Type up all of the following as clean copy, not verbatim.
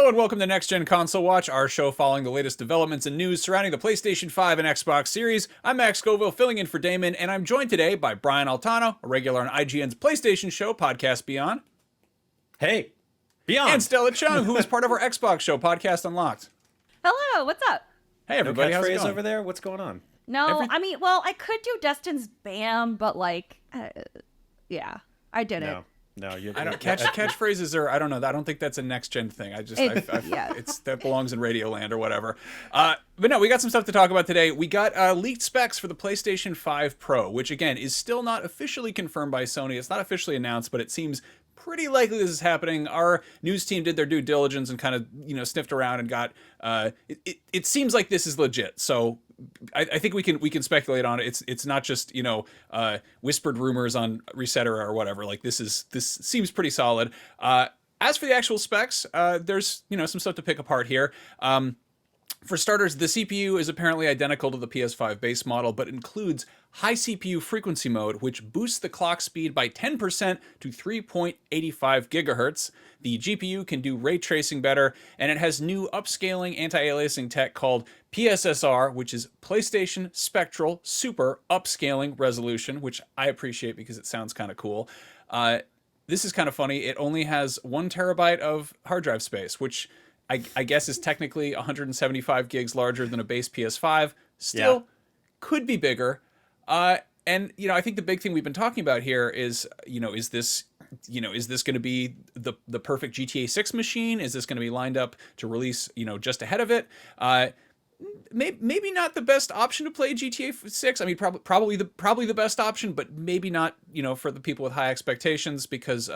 Hello and welcome to Next Gen Console Watch, our show following the latest developments and news surrounding the PlayStation 5 and Xbox Series. I'm Max Scoville, filling in for Damon, and I'm joined today by Brian Altano, a regular on IGN's PlayStation show, Podcast Beyond. Hey, Beyond. And Stella Chung, who is part of our Xbox show, Podcast Unlocked. Hello, what's up? Hey everybody, no how's it catchphrase going? over there? What's going on? No, I mean, well, I could do Destin's BAM, but like, yeah, I didn't. No, you I don't catchphrases are, I don't know. I don't think that's a next gen thing. Yeah. It's that belongs in Radioland or whatever. But no, we got some stuff to talk about today. We got leaked specs for the PlayStation 5 Pro, which again is still not officially confirmed by Sony. It's not officially announced, but it seems pretty likely this is happening. Our news team did their due diligence and kind of, sniffed around and got, it seems like this is legit. So I think we can speculate on it. It's not just, whispered rumors on Resetera or whatever. Like this seems pretty solid. As for the actual specs, there's, some stuff to pick apart here. For starters, the CPU is apparently identical to the PS5 base model, but includes high CPU frequency mode, which boosts the clock speed by 10% to 3.85 gigahertz. The GPU can do ray tracing better, and it has new upscaling anti-aliasing tech called PSSR, which is PlayStation Spectral Super Upscaling Resolution, which I appreciate because it sounds kind of cool. This is kind of funny. It only has 1 terabyte of hard drive space, which I guess is technically 175 gigs larger than a base PS5. Still, could be bigger. And I think the big thing we've been talking about here is, is this going to be the perfect GTA 6 machine? Is this going to be lined up to release, just ahead of it? Maybe not the best option to play GTA 6. I mean, probably the best option, but maybe not, for the people with high expectations, because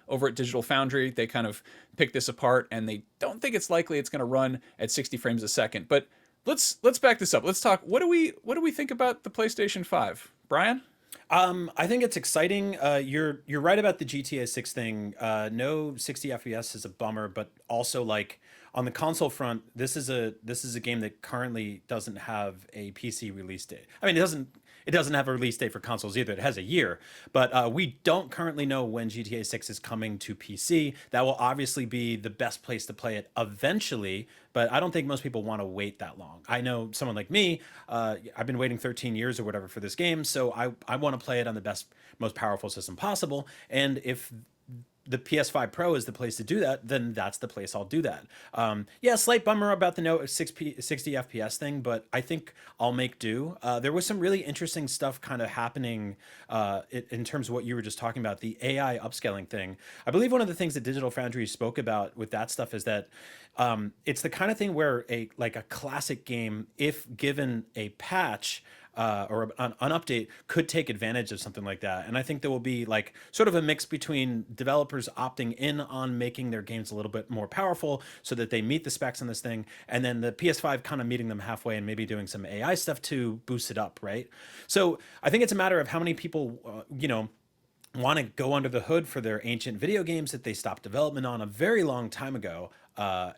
over at Digital Foundry, they kind of picked this apart and they don't think it's likely it's going to run at 60 frames a second. But let's back this up. Let's talk. What do we think about the PlayStation 5, Brian? I think it's exciting. You're right about the GTA 6 thing. No 60 FPS is a bummer, but also like on the console front, this is a game that currently doesn't have a PC release date. I mean, it doesn't have a release date for consoles either. It has a year, but we don't currently know when GTA 6 is coming to PC. That will obviously be the best place to play it eventually, but I don't think most people want to wait that long. I know someone like me, I've been waiting 13 years or whatever for this game, so I want to play it on the best, most powerful system possible, and if the PS5 Pro is the place to do that, then that's the place I'll do that. Slight bummer about the no 60 FPS thing, but I think I'll make do. There was some really interesting stuff kind of happening in terms of what you were just talking about, the AI upscaling thing. I believe one of the things that Digital Foundry spoke about with that stuff is that it's the kind of thing where a classic game, if given a patch, or an update, could take advantage of something like that. And I think there will be like sort of a mix between developers opting in on making their games a little bit more powerful so that they meet the specs on this thing, and then the PS5 kind of meeting them halfway and maybe doing some AI stuff to boost it up, right? So I think it's a matter of how many people, want to go under the hood for their ancient video games that they stopped development on a very long time ago,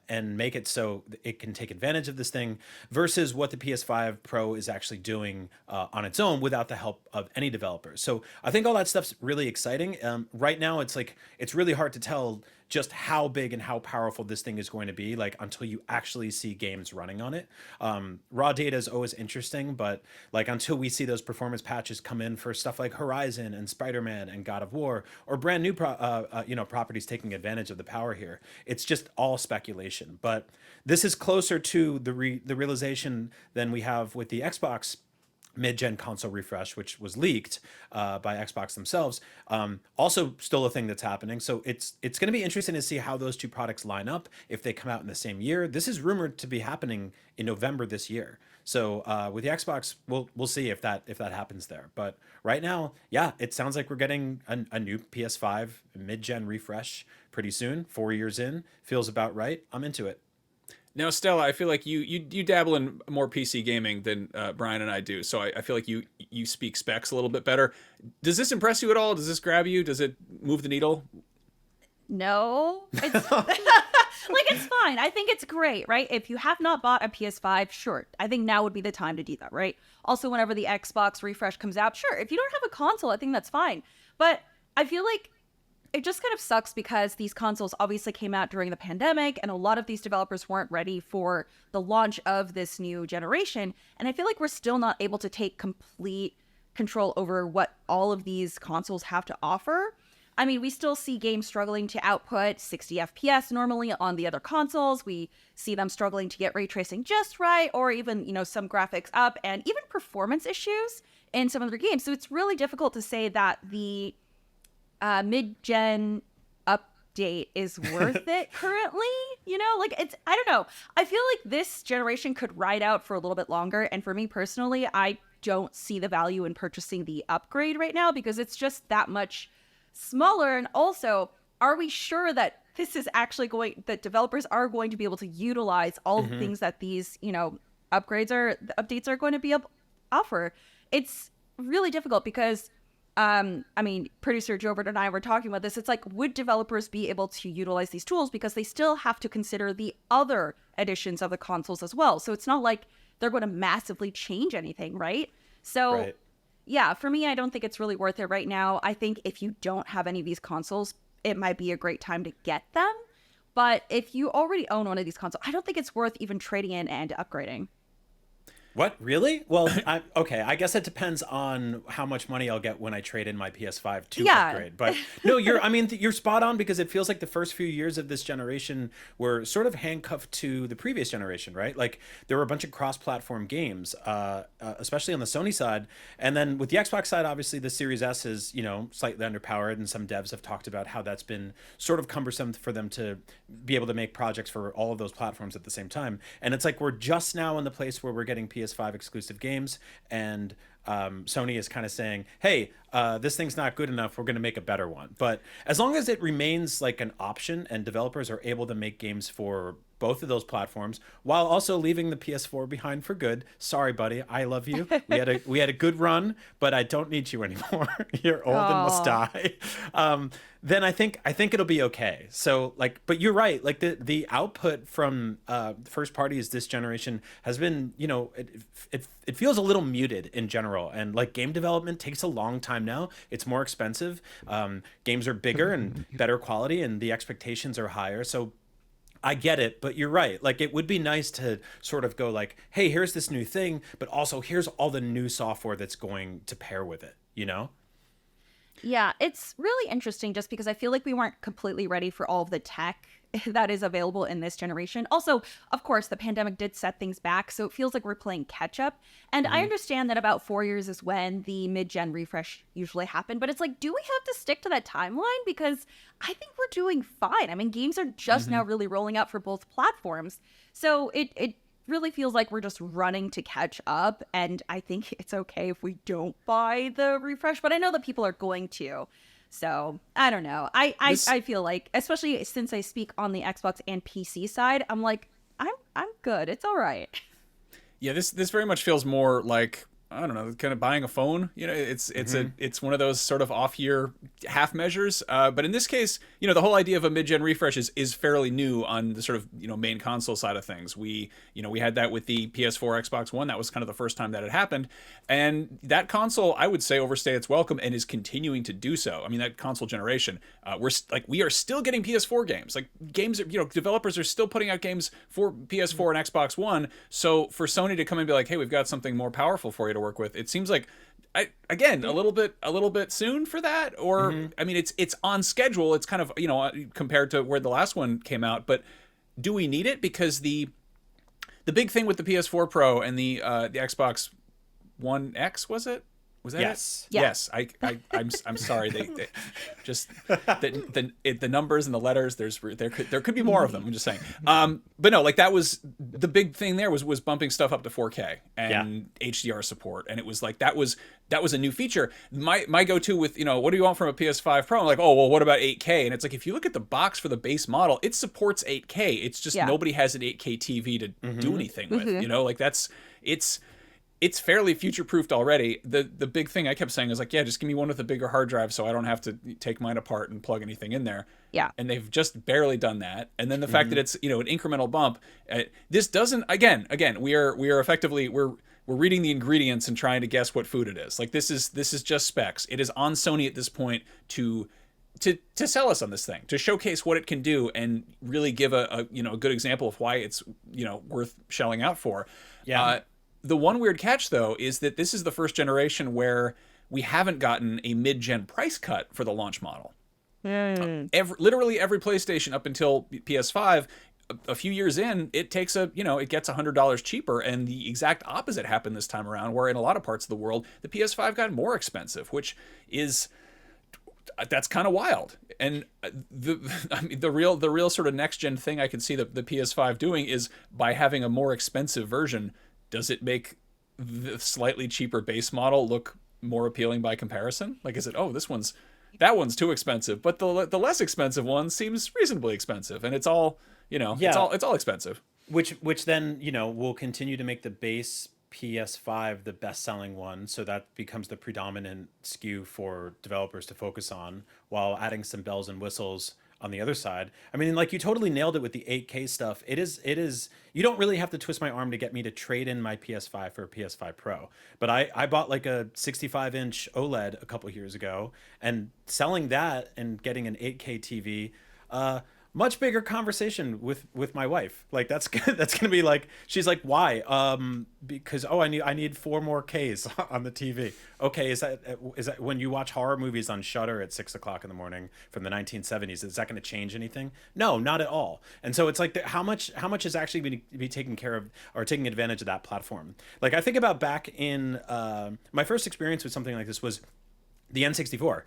and make it so it can take advantage of this thing, versus what the PS5 Pro is actually doing on its own without the help of any developers. So I think all that stuff's really exciting. Right now, it's really hard to tell just how big and how powerful this thing is going to be, like, until you actually see games running on it. Raw data is always interesting, but like until we see those performance patches come in for stuff like Horizon and Spider-Man and God of War, or brand new properties taking advantage of the power here, it's just all speculation. But this is closer to the realization than we have with the Xbox mid-gen console refresh, which was leaked by Xbox themselves. Also still a thing that's happening. So it's going to be interesting to see how those two products line up if they come out in the same year. This is rumored to be happening in November this year. So with the Xbox, we'll see if that happens there. But right now, yeah, it sounds like we're getting a new PS5 mid-gen refresh pretty soon. 4 years in, feels about right. I'm into it. Now, Stella, I feel like you dabble in more PC gaming than Brian and I do, so I feel like you speak specs a little bit better. Does this impress you at all? Does this grab you? Does it move the needle? No. It's it's fine. I think it's great, right? If you have not bought a PS5, sure. I think now would be the time to do that, right? Also, whenever the Xbox refresh comes out, sure. If you don't have a console, I think that's fine. But I feel like it just kind of sucks because these consoles obviously came out during the pandemic and a lot of these developers weren't ready for the launch of this new generation. And I feel like we're still not able to take complete control over what all of these consoles have to offer. I mean, we still see games struggling to output 60 FPS normally on the other consoles. We see them struggling to get ray tracing just right, or even, some graphics up, and even performance issues in some of their games. So it's really difficult to say that the mid-gen update is worth it currently. I don't know. I feel like this generation could ride out for a little bit longer. And for me personally, I don't see the value in purchasing the upgrade right now because it's just that much smaller. And also, are we sure that this is actually that developers are going to be able to utilize all the things that these, updates are going to be offer? It's really difficult because producer Jobert and I were talking about this. It's like, would developers be able to utilize these tools because they still have to consider the other editions of the consoles as well. So it's not like they're going to massively change anything, right? So, Right. Yeah, for me, I don't think it's really worth it right now. I think if you don't have any of these consoles, it might be a great time to get them. But if you already own one of these consoles, I don't think it's worth even trading in and upgrading. What? Really? Well, okay. I guess it depends on how much money I'll get when I trade in my PS5 to upgrade. But no, you're spot on because it feels like the first few years of this generation were sort of handcuffed to the previous generation, right? Like there were a bunch of cross-platform games, especially on the Sony side. And then with the Xbox side, obviously the Series S is, slightly underpowered. And some devs have talked about how that's been sort of cumbersome for them to be able to make projects for all of those platforms at the same time. And it's like we're just now in the place where we're getting PS5 exclusive games, and Sony is kind of saying, hey, this thing's not good enough, we're going to make a better one. But as long as it remains like an option and developers are able to make games for both of those platforms while also leaving the PS4 behind for good, sorry buddy, I love you, we had a good run, but I don't need you anymore. You're old and must die. Then I think it'll be okay. So like, but you're right, like the output from first parties this generation has been, it feels a little muted in general, and like game development takes a long time now. It's more expensive, games are bigger and better quality, and the expectations are higher. So I get it, but you're right. Like it would be nice to sort of go like, hey, here's this new thing, but also here's all the new software that's going to pair with it, Yeah, it's really interesting just because I feel like we weren't completely ready for all of the tech that is available in this generation. Also, of course, the pandemic did set things back, so it feels like we're playing catch up. And I understand that about 4 years is when the mid-gen refresh usually happened, but it's like, do we have to stick to that timeline? Because I think we're doing fine. I mean, games are just now really rolling out for both platforms. So it really feels like we're just running to catch up, and I think it's okay if we don't buy the refresh, but I know that people are going to. So I don't know. I feel like, especially since I speak on the Xbox and PC side, I'm like, I'm good. It's all right. Yeah, this very much feels more like, I don't know, kind of buying a phone. It's one of those sort of off-year half measures. But in this case, the whole idea of a mid-gen refresh is fairly new on the sort of main console side of things. We had that with the PS4, Xbox One. That was kind of the first time that had happened, and that console, I would say, overstayed its welcome and is continuing to do so. I mean, that console generation, we are still getting PS4 games. Like games, developers are still putting out games for PS4 and Xbox One. So for Sony to come and be like, hey, we've got something more powerful for you to work with, it seems like, a little bit soon for that. Or I mean, it's on schedule. It's kind of compared to where the last one came out. But do we need it? Because the big thing with the PS4 Pro and the Xbox One X, was it? Was that yes. it? Yeah. Yes. I'm sorry. They just the numbers and the letters. There could be more of them. I'm just saying. But no, like that was the big thing. There was bumping stuff up to 4K and HDR support, and it was like that was a new feature. My go-to with what do you want from a PS5 Pro? I'm like, oh well, what about 8K? And it's like, if you look at the box for the base model, it supports 8K. It's just nobody has an 8K TV to do anything with. Like it's fairly future-proofed already. The big thing I kept saying was like, yeah, just give me one with a bigger hard drive so I don't have to take mine apart and plug anything in there. Yeah. And they've just barely done that. And then the fact that it's an incremental bump, this doesn't, again, we are effectively, we're reading the ingredients and trying to guess what food it is. Like this is just specs. It is on Sony at this point to to sell us on this thing, to showcase what it can do, and really give a a good example of why it's worth shelling out for. Yeah. The one weird catch though is that this is the first generation where we haven't gotten a mid-gen price cut for the launch model. Literally every PlayStation up until PS5, a few years in, it takes it gets $100 cheaper, and the exact opposite happened this time around, where in a lot of parts of the world the PS5 got more expensive, which is that's kind of wild. And the real sort of next gen thing I can see the PS5 doing is, by having a more expensive version, does it make the slightly cheaper base model look more appealing by comparison? Like, is it, oh, that one's too expensive, but the less expensive one seems reasonably expensive, and it's all it's all expensive. Which then will continue to make the base PS5 the best selling one, so that becomes the predominant SKU for developers to focus on, while adding some bells and whistles on the other side. I mean, like, you totally nailed it with the 8K stuff. It is you don't really have to twist my arm to get me to trade in my PS5 for a PS5 Pro. But I bought like a 65-inch OLED a couple years ago, and selling that and getting an 8K TV, much bigger conversation with my wife. Like, that's gonna be like, she's like, why? Because I need 4 more Ks on the TV. Okay, is that when you watch horror movies on Shudder at 6 o'clock in the morning from the 1970s? Is that going to change anything? No, not at all. And so it's like, how much is actually going to be taken care of, or taking advantage of that platform? Like, I think about back in my first experience with something like this was the N64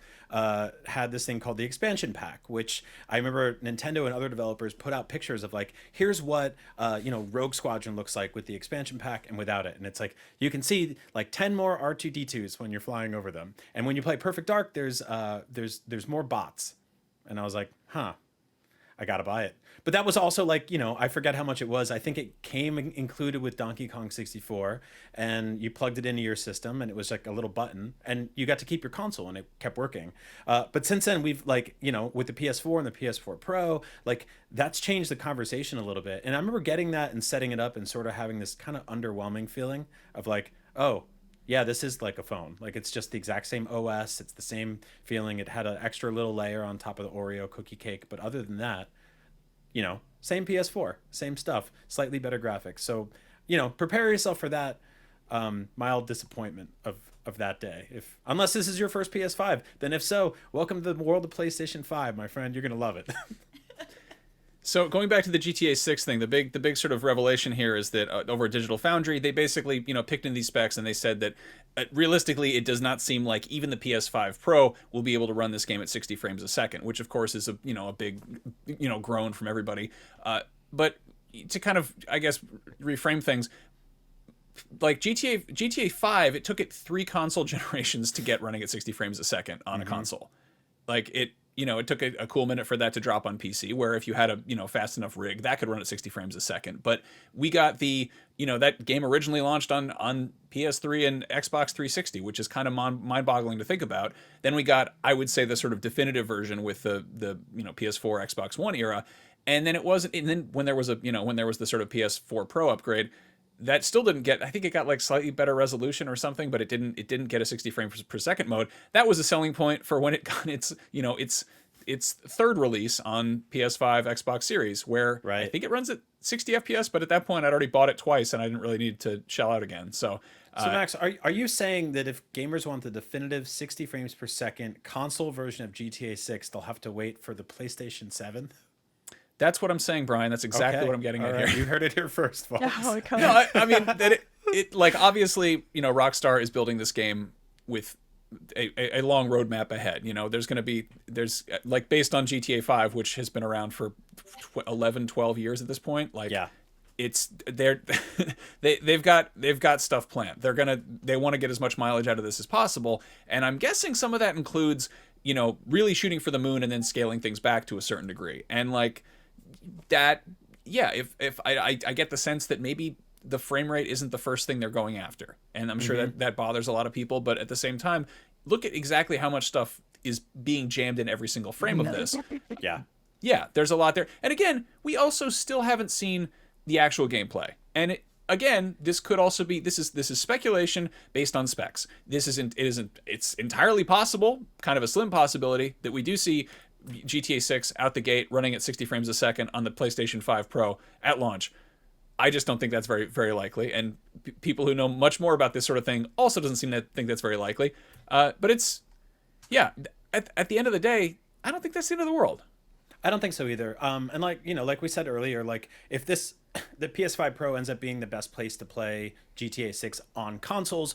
had this thing called the expansion pack, which I remember Nintendo and other developers put out pictures of, like, here's what Rogue Squadron looks like with the expansion pack and without it. And it's like, you can see like 10 more R2-D2s when you're flying over them. And when you play Perfect Dark, there's more bots. And I was like, huh, I gotta buy it. But that was also like, I forget how much it was. I think it came included with Donkey Kong 64, and you plugged it into your system, and it was like a little button, and you got to keep your console, and it kept working. But since then, we've, like, with the PS4 and the PS4 Pro, like, that's changed the conversation a little bit. And I remember getting that and setting it up and sort of having this kind of underwhelming feeling of like, oh, yeah, this is like a phone. Like, it's just the exact same OS. It's the same feeling. It had an extra little layer on top of the Oreo cookie cake. But other than that, same PS4, same stuff, slightly better graphics. So, prepare yourself for that mild disappointment of that day. Unless this is your first PS5, then if so, welcome to the world of PlayStation 5, my friend. You're going to love it. So going back to the GTA 6 thing, the big sort of revelation here is that over at Digital Foundry, they basically picked in these specs, and they said that realistically, it does not seem like even the PS5 Pro will be able to run this game at 60 frames a second, which of course is a big groan from everybody. But to kind of, I guess, reframe things, like GTA 5, it took it 3 console generations to get running at 60 frames a second on a console. Like, it took a cool minute for that to drop on PC, where if you had a fast enough rig, that could run at 60 frames a second. But we got that game originally launched on PS3 and Xbox 360, which is kind of mind-boggling to think about. Then we got, I would say, the sort of definitive version with the PS4, Xbox One era, and then it wasn't. And then when there was the sort of PS4 Pro upgrade, that still didn't get, I think it got like slightly better resolution or something, but it didn't get a 60 frames per second mode. That was a selling point for when it got its third release on PS5, Xbox Series, where I think it runs at 60 FPS, but at that point I'd already bought it twice and I didn't really need to shell out again. So Max, are you saying that if gamers want the definitive 60 frames per second console version of GTA 6, they'll have to wait for the PlayStation 7? That's what I'm saying, Brian. That's exactly what I'm getting at here. You heard it here first, folks. No, I mean, that it like, obviously, Rockstar is building this game with a long roadmap ahead. There's like, based on GTA 5, which has been around for 11, 12 years at this point. Like, yeah, they've got stuff planned. They want to get as much mileage out of this as possible, and I'm guessing some of that includes really shooting for the moon and then scaling things back to a certain degree. And like that, yeah, if I get the sense that maybe the frame rate isn't the first thing they're going after, and I'm sure that bothers a lot of people, but at the same time, look at exactly how much stuff is being jammed in every single frame of this. Yeah, there's a lot there. And again, we also still haven't seen the actual gameplay. And again, this could also be this is speculation based on specs. It's entirely possible, kind of a slim possibility, that we do see GTA 6 out the gate running at 60 frames a second on the PlayStation 5 Pro at launch. I just don't think that's very, very likely. And people who know much more about this sort of thing also doesn't seem to think that's very likely. But it's, yeah, at the end of the day, I don't think that's the end of the world. I don't think so either. And like, like we said earlier, like if the PS5 Pro ends up being the best place to play GTA 6 on consoles,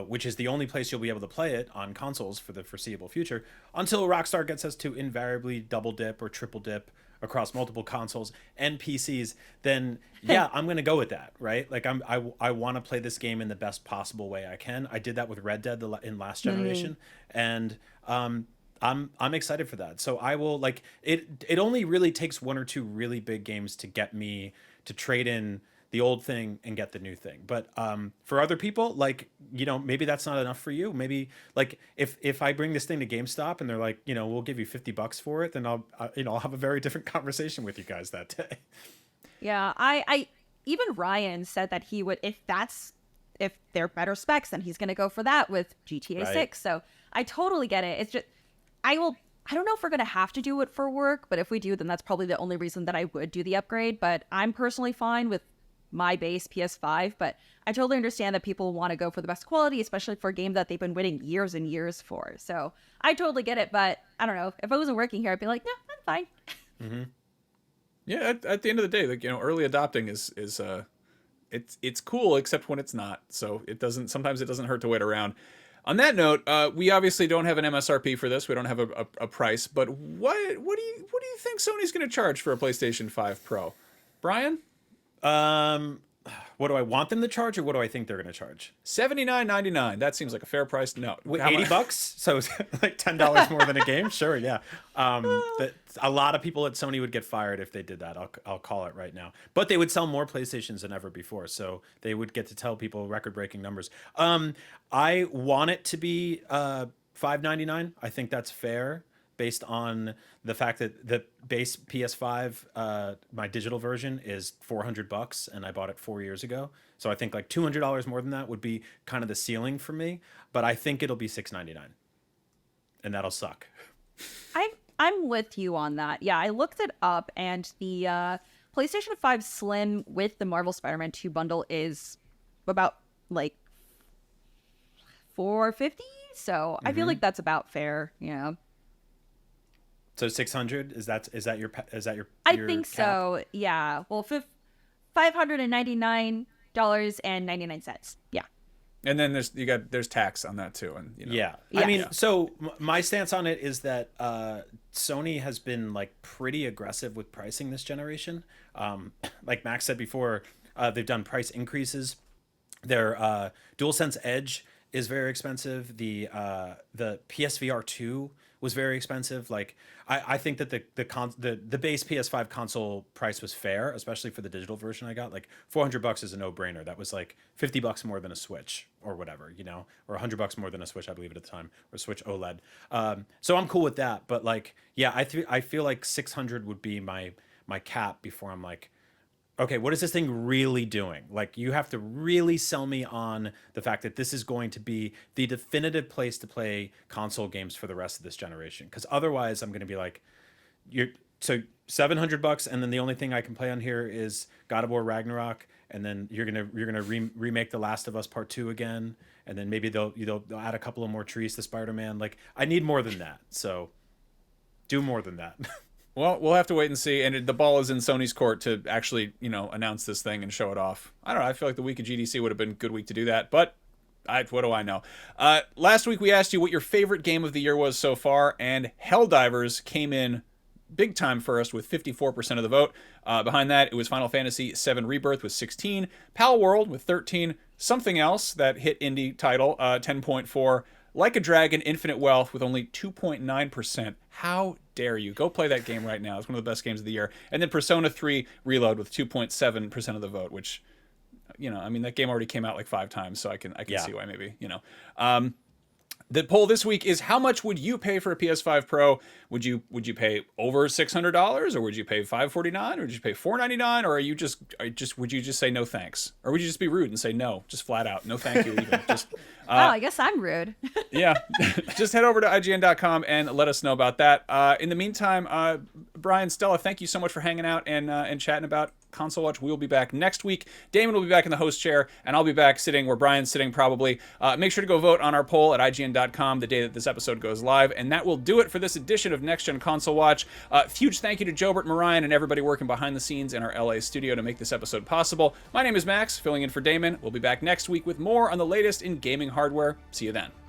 which is the only place you'll be able to play it on consoles for the foreseeable future, until Rockstar gets us to invariably double dip or triple dip across multiple consoles and PCs, then yeah, I'm gonna go with that, right? Like I want to play this game in the best possible way I can. I did that with Red Dead in last generation, and I'm excited for that. So I will, like, it only really takes one or two really big games to get me to trade in the old thing and get the new thing. But for other people, like, maybe that's not enough for you. Maybe like if I bring this thing to GameStop and they're like, we'll give you $50 for it, then I'll have a very different conversation with you guys that day. Yeah, I even Ryan said that he would, if they're better specs, then he's gonna go for that with GTA 6. So I totally get it. It's just I don't know if we're going to have to do it for work, but if we do, then that's probably the only reason that I would do the upgrade. But I'm personally fine with my base PS5, but I totally understand that people want to go for the best quality, especially for a game that they've been waiting years and years for. So I totally get it, but I don't know. If I wasn't working here, I'd be like, no, I'm fine. Mm-hmm. Yeah, at the end of the day, like, early adopting is it's cool, except when it's not. So sometimes it doesn't hurt to wait around. On that note, we obviously don't have an MSRP for this. We don't have a price. But what do you think Sony's going to charge for a PlayStation 5 Pro, Brian? What do I want them to charge, or what do I think they're going to charge? $79.99. That seems like a fair price. No, $80, so like $10 more than a game. Sure, yeah. A lot of people at Sony would get fired if they did that. I'll call it right now. But they would sell more PlayStations than ever before, so they would get to tell people record-breaking numbers. I want it to be $599. I think that's fair, based on the fact that the base PS5, my digital version, is $400, and I bought it 4 years ago. So I think like $200 more than that would be kind of the ceiling for me. But I think it'll be $699, and that'll suck. I'm with you on that. Yeah, I looked it up, and the PlayStation 5 Slim with the Marvel Spider-Man 2 bundle is about like $450. So I feel like that's about fair. Yeah. So 600 is that your I think cap? So. Yeah. Well, $599.99. Yeah. And then there's tax on that too, and yeah. I mean, so my stance on it is that Sony has been like pretty aggressive with pricing this generation. Like Max said before, they've done price increases. Their DualSense Edge is very expensive. The PSVR 2 was very expensive. Like I think that the base PS5 console price was fair, especially for the digital version I got. Like $400 is a no-brainer. That was like $50 more than a Switch or whatever, or $100 more than a Switch, I believe, at the time, or Switch OLED. So I'm cool with that. But like, yeah, I feel like 600 would be my cap before I'm like, okay, what is this thing really doing? Like, you have to really sell me on the fact that this is going to be the definitive place to play console games for the rest of this generation. Because otherwise, I'm going to be like, so $700, and then the only thing I can play on here is God of War Ragnarok, and then you're gonna remake The Last of Us Part 2 again, and then maybe they'll add a couple of more trees to Spider-Man. Like, I need more than that. So, do more than that. Well, we'll have to wait and see. And the ball is in Sony's court to actually, announce this thing and show it off. I don't know. I feel like the week of GDC would have been a good week to do that. But what do I know? Last week we asked you what your favorite game of the year was so far. And Helldivers came in big time first with 54% of the vote. Behind that, it was Final Fantasy VII Rebirth with 16. Pal World with 13. Something Else, that hit indie title, 10.4. Like a Dragon, Infinite Wealth with only 2.9%. How dare you? Go play that game right now. It's one of the best games of the year. And then Persona 3 Reload with 2.7% of the vote, which, that game already came out like 5 times, so I can see why maybe, The poll this week is: how much would you pay for a PS5 Pro? Would you pay over $600, or would you pay $549, or would you pay $499, or would you just say no thanks, or would you just be rude and say no, just flat out no thank you even? Just Oh, I guess I'm rude. yeah, just head over to IGN.com and let us know about that. In the meantime, Brian, Stella, thank you so much for hanging out and chatting about Console Watch. We'll be back next week. Damon will be back in the host chair, and I'll be back sitting where Brian's sitting probably. Make sure to go vote on our poll at IGN.com the day that this episode goes live, and that will do it for this edition of Next Gen Console Watch. Huge thank you to Jobert Marion and everybody working behind the scenes in our LA studio to make this episode possible. My name is Max, filling in for Damon. We'll be back next week with more on the latest in gaming hardware. See you then.